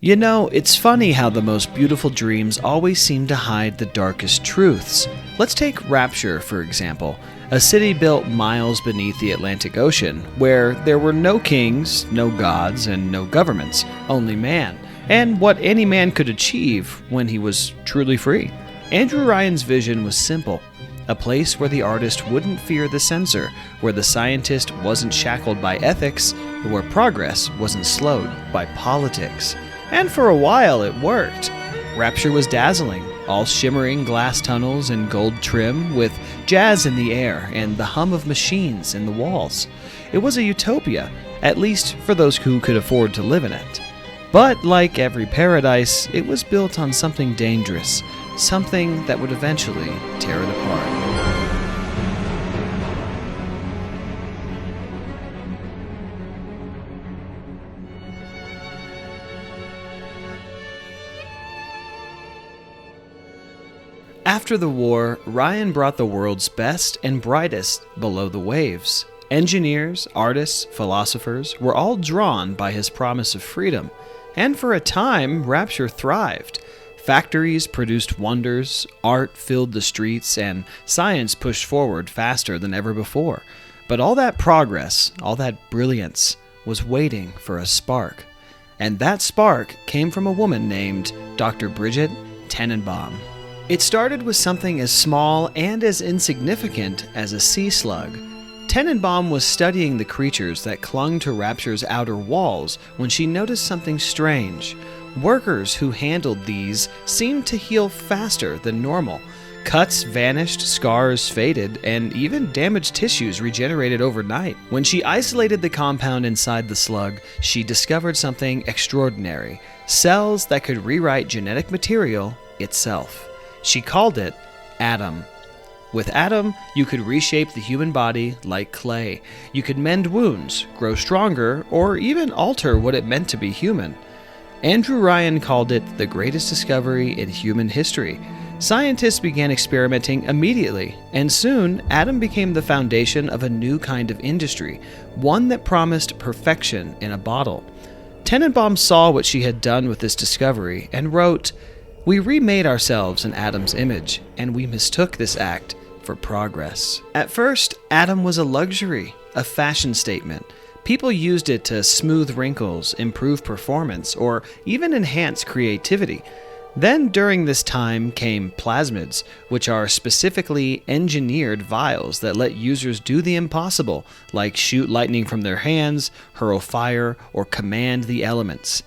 You know, it's funny how the most beautiful dreams always seem to hide the darkest truths. Let's take Rapture, for example, a city built miles beneath the Atlantic Ocean, where there were no kings, no gods, and no governments, only man, and what any man could achieve when he was truly free. Andrew Ryan's vision was simple. A place where the artist wouldn't fear the censor, where the scientist wasn't shackled by ethics, where progress wasn't slowed by politics. And for a while it worked. Rapture was dazzling, all shimmering glass tunnels and gold trim, with jazz in the air and the hum of machines in the walls. It was a utopia, at least for those who could afford to live in it. But like every paradise, it was built on something dangerous, something that would eventually tear it apart. After the war, Ryan brought the world's best and brightest below the waves. Engineers, artists, philosophers were all drawn by his promise of freedom, and for a time, Rapture thrived. Factories produced wonders, art filled the streets, and science pushed forward faster than ever before. But all that progress, all that brilliance, was waiting for a spark. And that spark came from a woman named Dr. Bridget Tenenbaum. It started with something as small and as insignificant as a sea slug. Tenenbaum was studying the creatures that clung to Rapture's outer walls when she noticed something strange. Workers who handled these seemed to heal faster than normal. Cuts vanished, scars faded, and even damaged tissues regenerated overnight. When she isolated the compound inside the slug, she discovered something extraordinary: cells that could rewrite genetic material itself. She called it Adam. With Adam, you could reshape the human body like clay. You could mend wounds, grow stronger, or even alter what it meant to be human. Andrew Ryan called it the greatest discovery in human history. Scientists began experimenting immediately, and soon Adam became the foundation of a new kind of industry, one that promised perfection in a bottle. Tenenbaum saw what she had done with this discovery and wrote, "We remade ourselves in Adam's image, and we mistook this act for progress." At first, Adam was a luxury, a fashion statement. People used it to smooth wrinkles, improve performance, or even enhance creativity. Then during this time came plasmids, which are specifically engineered vials that let users do the impossible, like shoot lightning from their hands, hurl fire, or command the elements.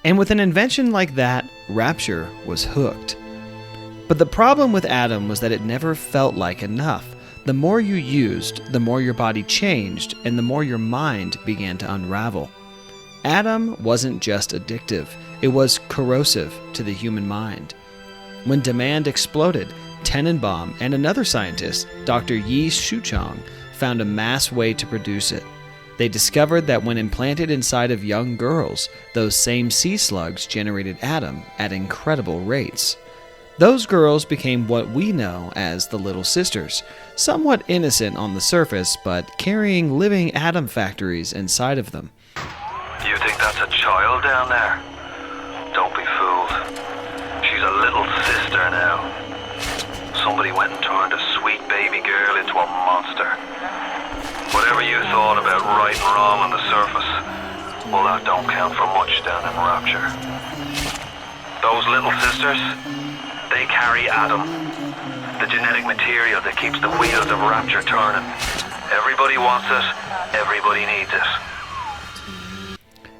And with an invention like that, Rapture was hooked. But the problem with Adam was that it never felt like enough. The more you used, the more your body changed, and the more your mind began to unravel. Adam wasn't just addictive, it was corrosive to the human mind. When demand exploded, Tenenbaum and another scientist, Dr. Yi Shuchong, found a mass way to produce it. They discovered that when implanted inside of young girls, those same sea slugs generated Adam at incredible rates. Those girls became what we know as the Little Sisters, somewhat innocent on the surface, but carrying living Adam factories inside of them. You think that's a child down there? Don't be fooled. She's a little sister now. Somebody went and turned a sweet baby girl into a monster. Whatever you thought about right and wrong on the surface, well, that don't count for much down in Rapture. Those little sisters, they carry Adam, the genetic material that keeps the wheels of Rapture turning. Everybody wants it, everybody needs it.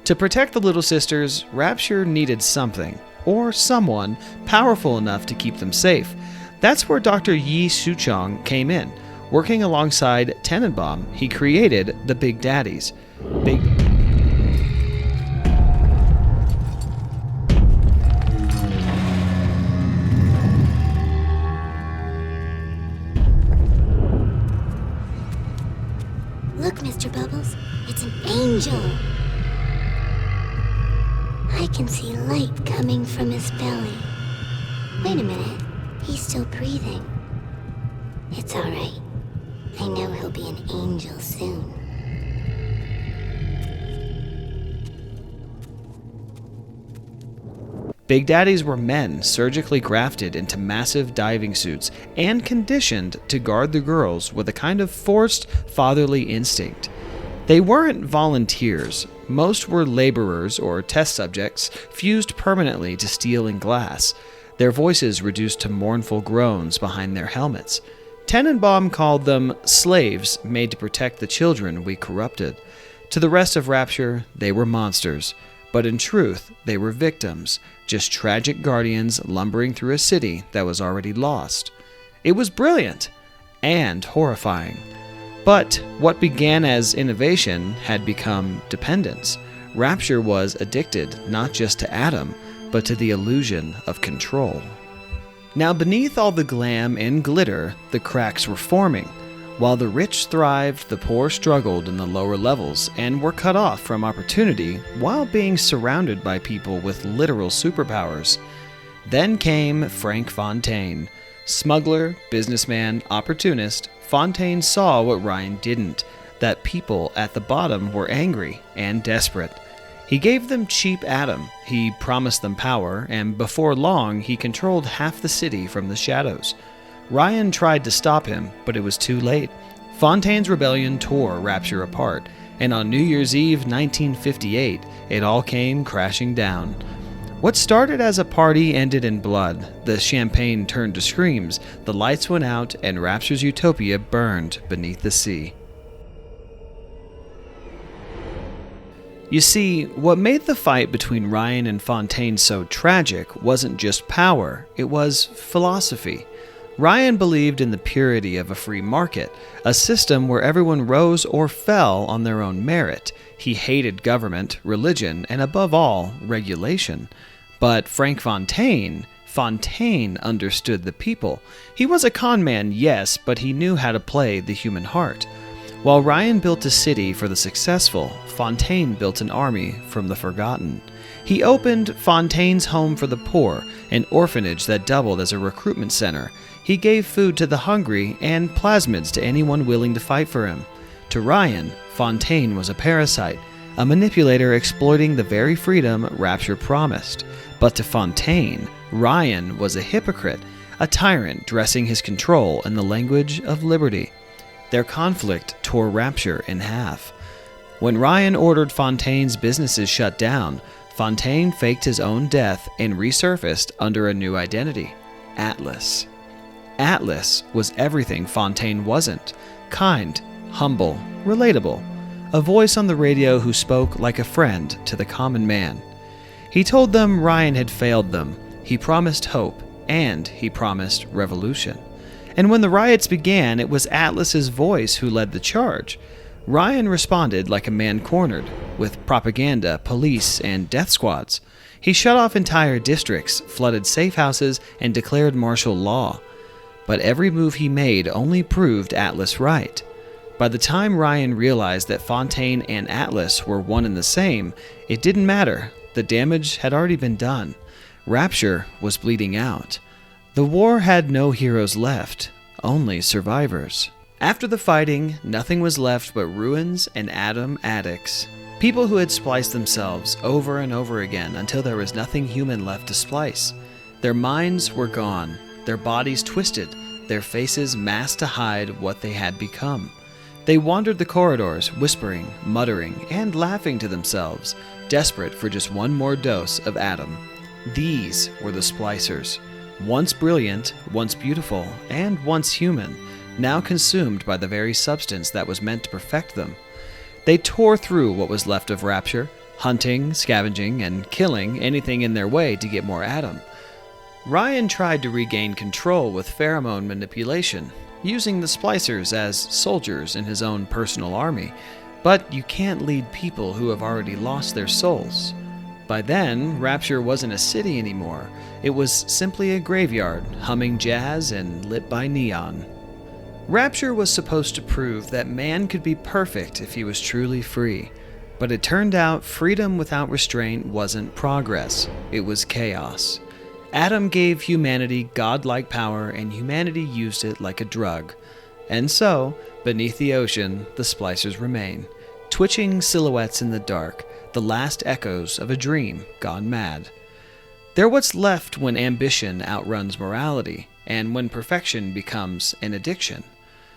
To protect the Little Sisters, Rapture needed something, or someone, powerful enough to keep them safe. That's where Dr. Yi Shuchong came in. Working alongside Tenenbaum, he created the Big Daddies. Look, Mr. Bubbles, it's an angel. I can see light coming from his belly. Wait a minute, he's still breathing. It's all right. I know he'll be an angel soon. Big Daddies were men surgically grafted into massive diving suits and conditioned to guard the girls with a kind of forced fatherly instinct. They weren't volunteers. Most were laborers or test subjects fused permanently to steel and glass, their voices reduced to mournful groans behind their helmets. Tenenbaum called them slaves made to protect the children we corrupted. To the rest of Rapture, they were monsters. But in truth, they were victims, just tragic guardians lumbering through a city that was already lost. It was brilliant and horrifying. But what began as innovation had become dependence. Rapture was addicted not just to Adam, but to the illusion of control. Now beneath all the glam and glitter, the cracks were forming. While the rich thrived, the poor struggled in the lower levels and were cut off from opportunity while being surrounded by people with literal superpowers. Then came Frank Fontaine. Smuggler, businessman, opportunist, Fontaine saw what Ryan didn't, that people at the bottom were angry and desperate. He gave them cheap Adam, he promised them power, and before long he controlled half the city from the shadows. Ryan tried to stop him, but it was too late. Fontaine's rebellion tore Rapture apart, and on New Year's Eve 1958, it all came crashing down. What started as a party ended in blood. The champagne turned to screams, the lights went out, and Rapture's utopia burned beneath the sea. You see, what made the fight between Ryan and Fontaine so tragic wasn't just power, it was philosophy. Ryan believed in the purity of a free market, a system where everyone rose or fell on their own merit. He hated government, religion, and above all, regulation. But Frank Fontaine understood the people. He was a con man, yes, but he knew how to play the human heart. While Ryan built a city for the successful, Fontaine built an army from the forgotten. He opened Fontaine's Home for the Poor, an orphanage that doubled as a recruitment center. He gave food to the hungry and plasmids to anyone willing to fight for him. To Ryan, Fontaine was a parasite, a manipulator exploiting the very freedom Rapture promised. But to Fontaine, Ryan was a hypocrite, a tyrant dressing his control in the language of liberty. Their conflict tore Rapture in half. When Ryan ordered Fontaine's businesses shut down, Fontaine faked his own death and resurfaced under a new identity, Atlas. Atlas was everything Fontaine wasn't: kind, humble, relatable, a voice on the radio who spoke like a friend to the common man. He told them Ryan had failed them, he promised hope, and he promised revolution. And when the riots began, it was Atlas's voice who led the charge. Ryan responded like a man cornered, with propaganda, police, and death squads. He shut off entire districts, flooded safe houses, and declared martial law. But every move he made only proved Atlas right. By the time Ryan realized that Fontaine and Atlas were one and the same, it didn't matter. The damage had already been done. Rapture was bleeding out. The war had no heroes left, only survivors. After the fighting, nothing was left but ruins and Adam addicts. People who had spliced themselves over and over again until there was nothing human left to splice. Their minds were gone, their bodies twisted, their faces masked to hide what they had become. They wandered the corridors, whispering, muttering, and laughing to themselves, desperate for just one more dose of Adam. These were the Splicers. Once brilliant, once beautiful, and once human, now consumed by the very substance that was meant to perfect them. They tore through what was left of Rapture, hunting, scavenging, and killing anything in their way to get more Adam. Ryan tried to regain control with pheromone manipulation, using the Splicers as soldiers in his own personal army, but you can't lead people who have already lost their souls. By then, Rapture wasn't a city anymore. It was simply a graveyard, humming jazz and lit by neon. Rapture was supposed to prove that man could be perfect if he was truly free. But it turned out freedom without restraint wasn't progress, it was chaos. Adam gave humanity godlike power, and humanity used it like a drug. And so, beneath the ocean, the Splicers remain, twitching silhouettes in the dark, the last echoes of a dream gone mad. They're what's left when ambition outruns morality, and when perfection becomes an addiction.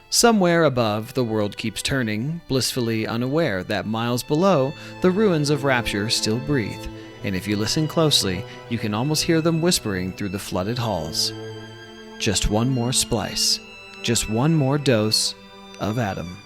Somewhere above, the world keeps turning, blissfully unaware that miles below, the ruins of Rapture still breathe, and if you listen closely, you can almost hear them whispering through the flooded halls. Just one more splice. Just one more dose of Adam.